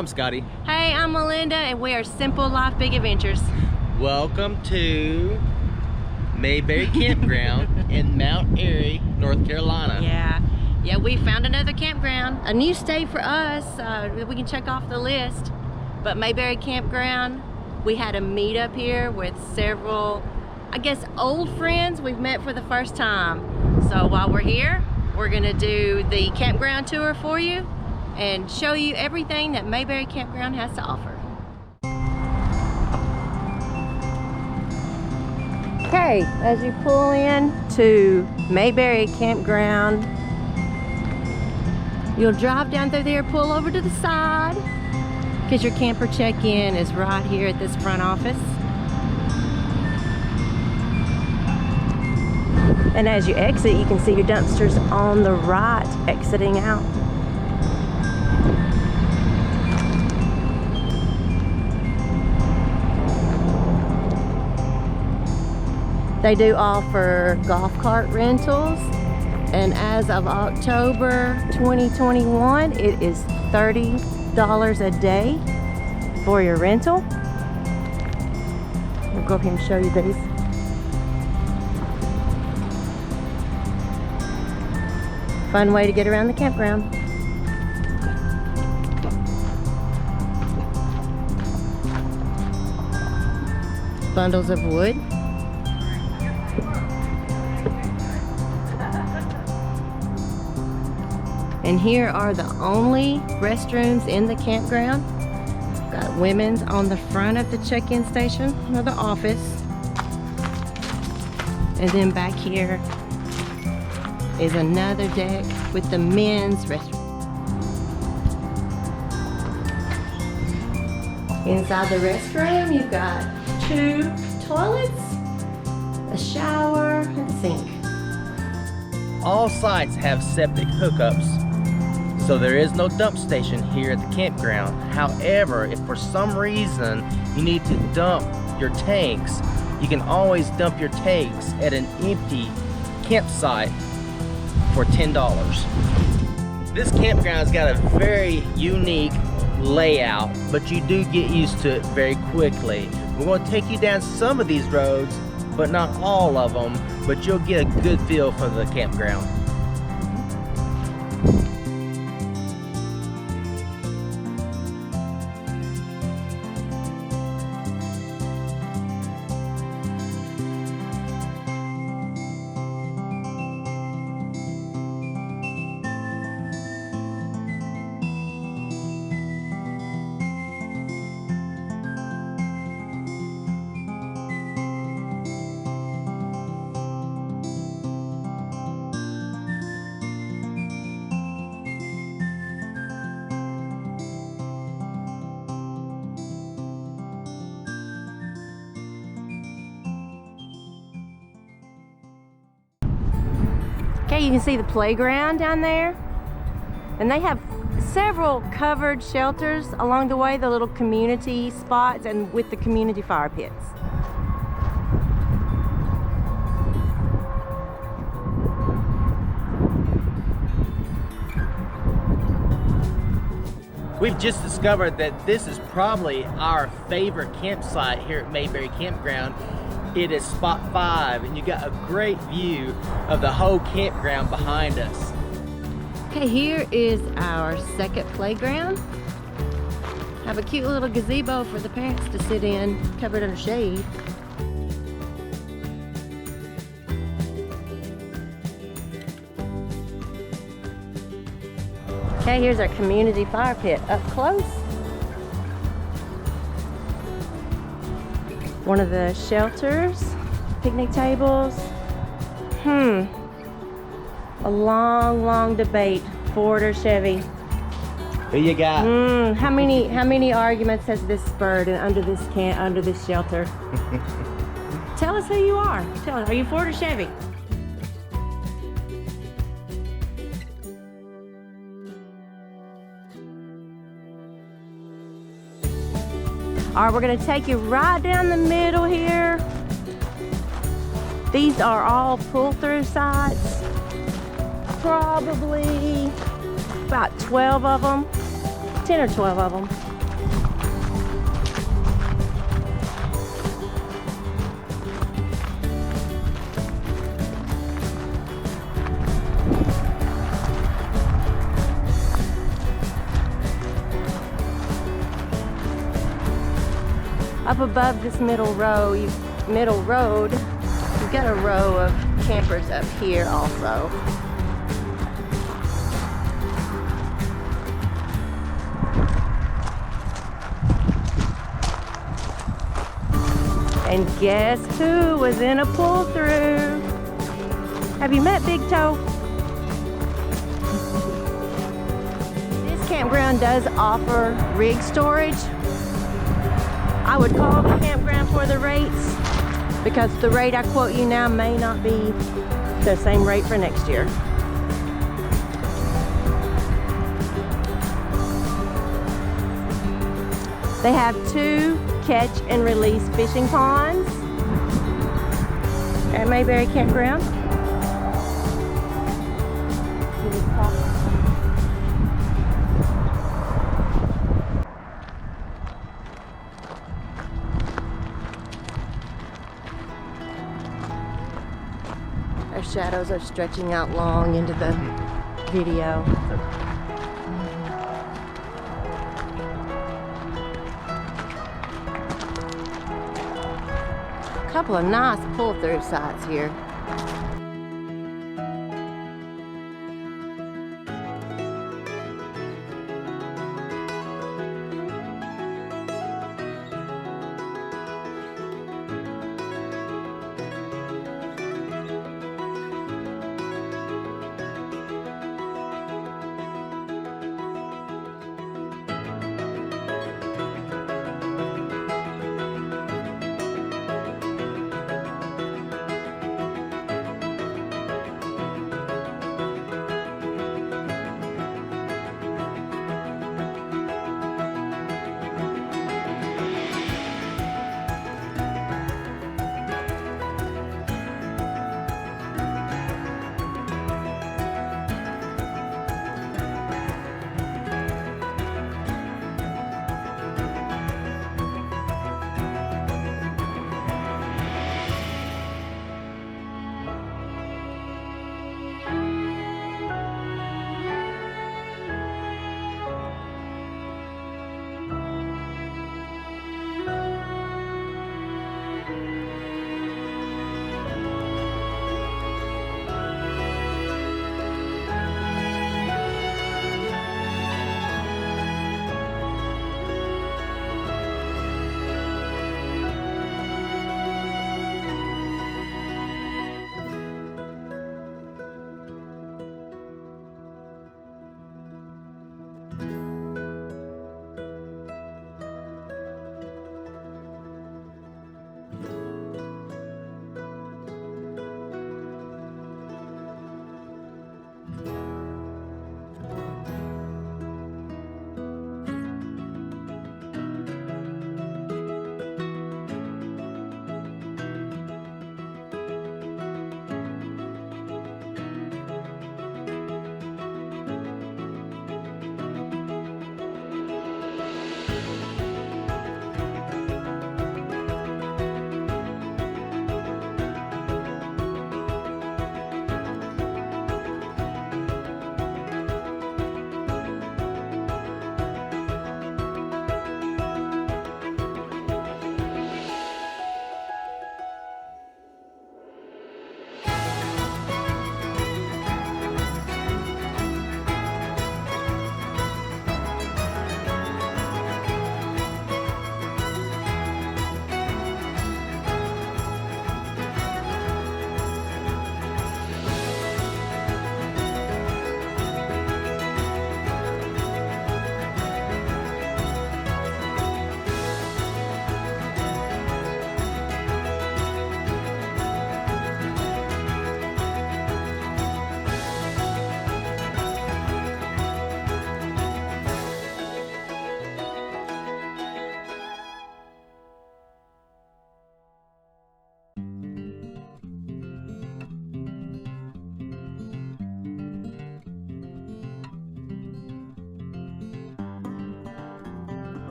I'm Scotty. Hey, I'm Melinda, and we are Simple Life Big Adventures. Welcome to Mayberry Campground in Mount Airy, North Carolina. Yeah, we found another campground, a new stay for us. We can check off the list. But Mayberry Campground, we had a meetup here with several, I guess, old friends we've met for the first time. So while we're here, we're gonna do the campground tour for you and show you everything that Mayberry Campground has to offer. Okay, as you pull in to Mayberry Campground, you'll drive down through there, pull over to the side, because your camper check-in is right here at this front office. And as you exit, you can see your dumpsters on the right exiting out. They do offer golf cart rentals, and as of October 2021, it is $30 a day for your rental. I'll go up here and show you these. Fun way to get around the campground. Bundles of wood. And here are the only restrooms in the campground. Got women's on the front of the check-in station or the office. And then back here is another deck with the men's restroom. Inside the restroom, you've got 2 toilets, a shower, and a sink. All sites have septic hookups, so there is no dump station here at the campground. However, if for some reason you need to dump your tanks, you can always dump your tanks at an empty campsite for $10. This campground's got a very unique layout, but you do get used to it very quickly. We're going to take you down some of these roads, but not all of them, but you'll get a good feel for the campground. Okay, you can see the playground down there. And they have several covered shelters along the way, the little community spots, and with the community fire pits. We've just discovered that this is probably our favorite campsite here at Mayberry Campground. It is spot 5, and you got a great view of the whole campground behind us. Okay, here is our second playground. Have a cute little gazebo for the parents to sit in, covered under shade. Okay, here's our community fire pit up close. One of the shelters, picnic tables. A long debate, Ford or Chevy. Who you got? How many arguments has this spurred under this shelter? Tell us who you are. Tell us, are you Ford or Chevy? All right, we're gonna take you right down the middle here. These are all pull-through sites. Probably about 12 of them, 10 or 12 of them. Up above this middle road, you've got a row of campers up here also. And guess who was in a pull-through? Have you met Big Toe? This campground does offer rig storage. I would call the campground for the rates because the rate I quote you now may not be the same rate for next year. They have 2 catch and release fishing ponds at Mayberry Campground. Our shadows are stretching out long into the video. A couple of nice pull-through sites here.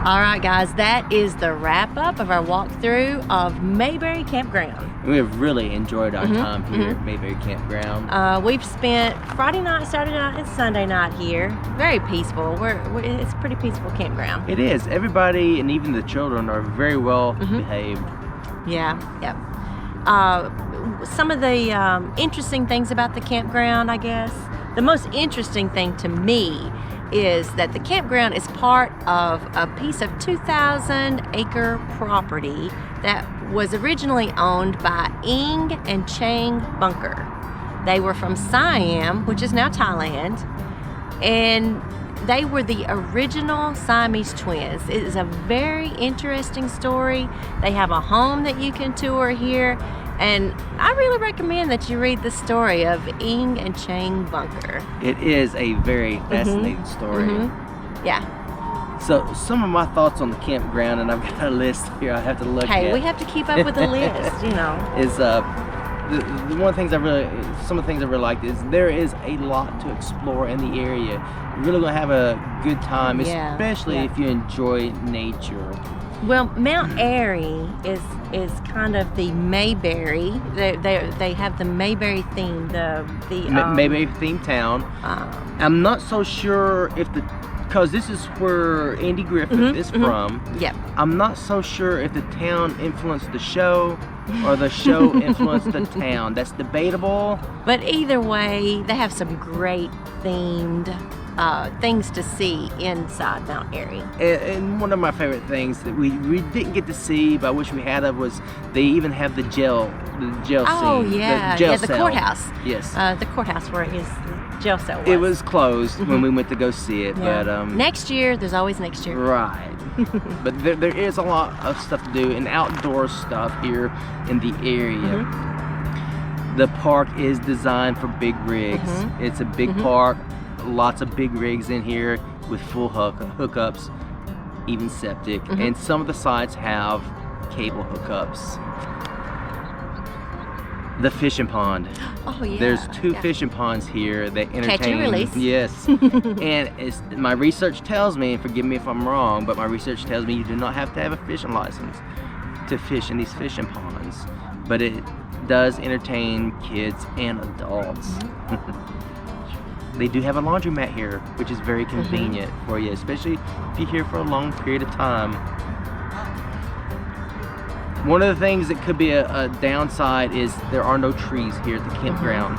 All right, guys, that is the wrap up of our walkthrough of Mayberry Campground. We have really enjoyed our time here at Mayberry Campground. We've spent Friday night, Saturday night, and Sunday night here. Very peaceful. It's a pretty peaceful campground. It is. Everybody and even the children are very well behaved. Yeah, yep. Some of the interesting things about the campground, I guess. The most interesting thing to me is that the campground is part of a piece of 2,000-acre property that was originally owned by Ing and Chang Bunker. They were from Siam, which is now Thailand, and they were the original Siamese twins. It is a very interesting story. They have a home that you can tour here, and I really recommend that you read the story of Ing and Chang Bunker. It is a very fascinating story. Yeah. So some of my thoughts on the campground, and I've got a list here I have to look at. Hey, we have to keep up with the list, you know. Is the one of the things some of the things I really liked is there is a lot to explore in the area. You're really gonna have a good time, especially if you enjoy nature. Well, Mount Airy is kind of the Mayberry. They have the Mayberry theme. Mayberry themed town. I'm not so sure if because this is where Andy Griffith is from. Yep. I'm not so sure if the town influenced the show or the show influenced the town. That's debatable. But either way, they have some great themed things to see inside Mount Airy. And one of my favorite things that we didn't get to see, but I wish we had, was they even have the jail scene. Oh yeah, the courthouse. Yes. The courthouse where his jail cell was. It was closed when we went to go see it, but next year, there's always next year. Right. But there is a lot of stuff to do and outdoor stuff here in the area. The park is designed for big rigs. It's a big park. Lots of big rigs in here with full hookups, even septic, and some of the sites have cable hookups. The fishing pond. Oh yeah. There's two fishing ponds here that entertain. Catch and release. Yes. And my research tells me, and forgive me if I'm wrong, but my research tells me you do not have to have a fishing license to fish in these fishing ponds, but it does entertain kids and adults. They do have a laundromat here, which is very convenient for you, especially if you're here for a long period of time. One of the things that could be a downside is there are no trees here at the campground.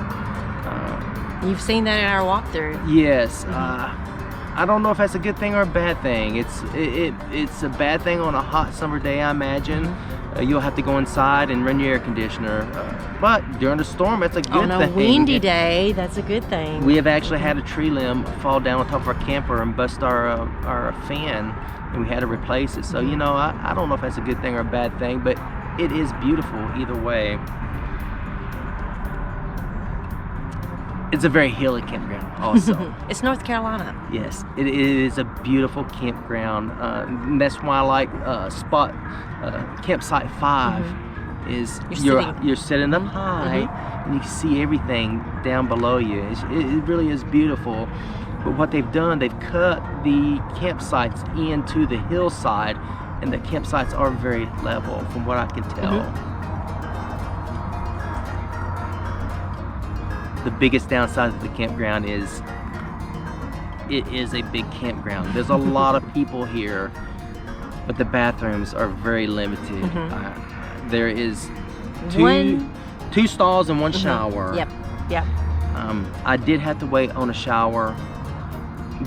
You've seen that in our walkthrough. Yes. I don't know if that's a good thing or a bad thing. It's a bad thing on a hot summer day, I imagine. You'll have to go inside and run your air conditioner. But during the storm, that's a good thing. On a windy day, that's a good thing. We have actually had a tree limb fall down on top of our camper and bust our fan, and we had to replace it. So, you know, I don't know if that's a good thing or a bad thing, but it is beautiful either way. It's a very hilly campground also. It's North Carolina. Yes, it is a beautiful campground. And that's why I like campsite 5 is you're sitting up high and you can see everything down below you. It really is beautiful. But what they've done, they've cut the campsites into the hillside, and the campsites are very level from what I can tell. The biggest downside of the campground is it is a big campground. There's a lot of people here, but the bathrooms are very limited. There is two stalls and one shower. Yep. I did have to wait on a shower,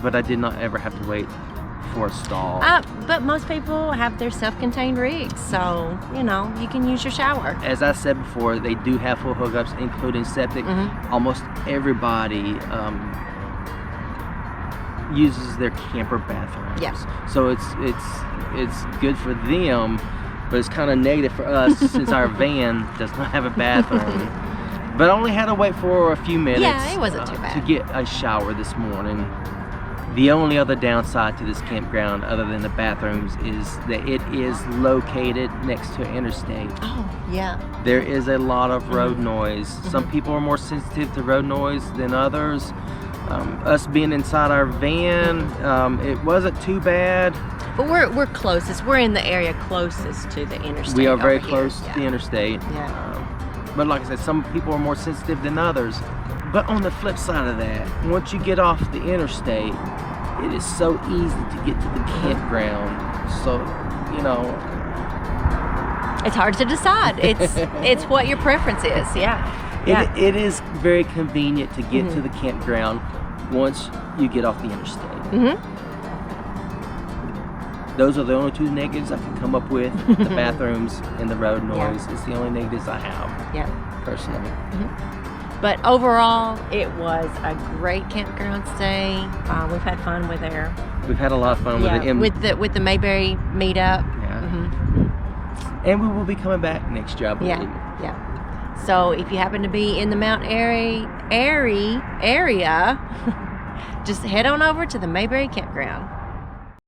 but I did not ever have to wait for a stall. But most people have their self-contained rigs, so you know you can use your shower. As I said before, they do have full hookups, including septic. Almost everybody uses their camper bathrooms. Yes. So it's good for them, but it's kind of negative for us since our van does not have a bathroom. But I only had to wait for a few minutes. Yeah, it wasn't too bad. To get a shower this morning. The only other downside to this campground, other than the bathrooms, is that it is located next to an interstate. Oh, yeah. There is a lot of road noise. Some people are more sensitive to road noise than others. Us being inside our van, it wasn't too bad. But we're closest. We're in the area closest to the interstate. We are very over close here. to the interstate. Yeah. But like I said, some people are more sensitive than others. But on the flip side of that, once you get off the interstate, it is so easy to get to the campground. So, you know, It's hard to decide. It's what your preference is. Yeah. it is very convenient to get to the campground once you get off the interstate. Those are the only two negatives I can come up with. The bathrooms and the road noise is the only negatives I have. Yeah. Personally. But overall, it was a great campground stay. We've had fun with there. We've had a lot of fun with it. With the Mayberry meetup. And we will be coming back next year, I believe. Yeah. So if you happen to be in the Mount Airy area, just head on over to the Mayberry Campground.